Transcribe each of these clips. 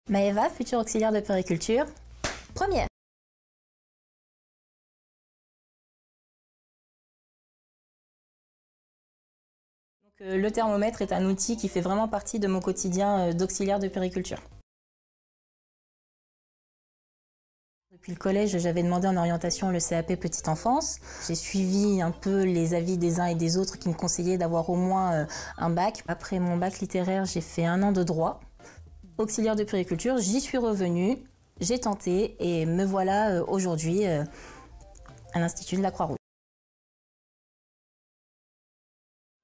Maëva, future auxiliaire de puériculture, première. Le thermomètre est un outil qui fait vraiment partie de mon quotidien d'auxiliaire de puériculture. Depuis le collège, j'avais demandé en orientation le CAP petite enfance. J'ai suivi un peu les avis des uns et des autres qui me conseillaient d'avoir au moins un bac. Après mon bac littéraire, j'ai fait 1 an de droit. Auxiliaire de puériculture, j'y suis revenue, j'ai tenté et me voilà aujourd'hui à l'Institut de la Croix-Rouge.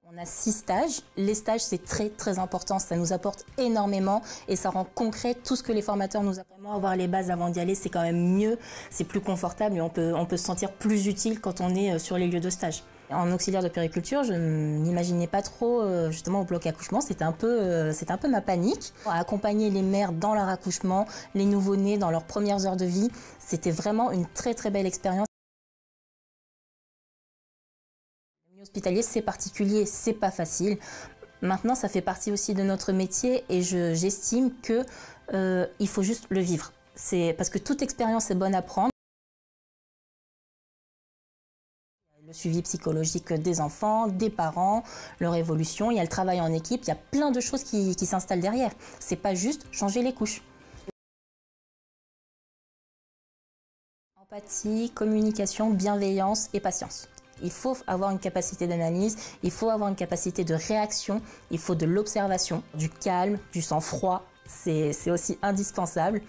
On a 6 stages. Les stages, c'est très important. Ça nous apporte énormément et ça rend concret tout ce que les formateurs nous apprennent. Vraiment, avoir les bases avant d'y aller, c'est quand même mieux. C'est plus confortable et on peut se sentir plus utile quand on est sur les lieux de stage. En auxiliaire de puériculture, je ne m'imaginais pas trop justement au bloc accouchement. C'était un peu ma panique. Accompagner les mères dans leur accouchement, les nouveau-nés dans leurs premières heures de vie, c'était vraiment une très belle expérience. Hospitalier, c'est particulier, c'est pas facile. Maintenant, ça fait partie aussi de notre métier et j'estime que il faut juste le vivre. C'est parce que toute expérience est bonne à prendre. Le suivi psychologique des enfants, des parents, leur évolution, il y a le travail en équipe, il y a plein de choses qui s'installent derrière. C'est pas juste changer les couches. Empathie, communication, bienveillance et patience. Il faut avoir une capacité d'analyse, il faut avoir une capacité de réaction, il faut de l'observation, du calme, du sang-froid, c'est aussi indispensable.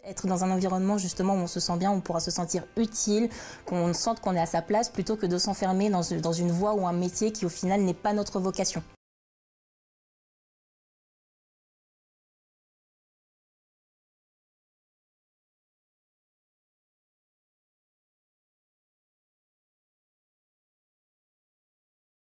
Être dans un environnement justement où on se sent bien, où on pourra se sentir utile, qu'on sente qu'on est à sa place plutôt que de s'enfermer dans une voie ou un métier qui au final n'est pas notre vocation.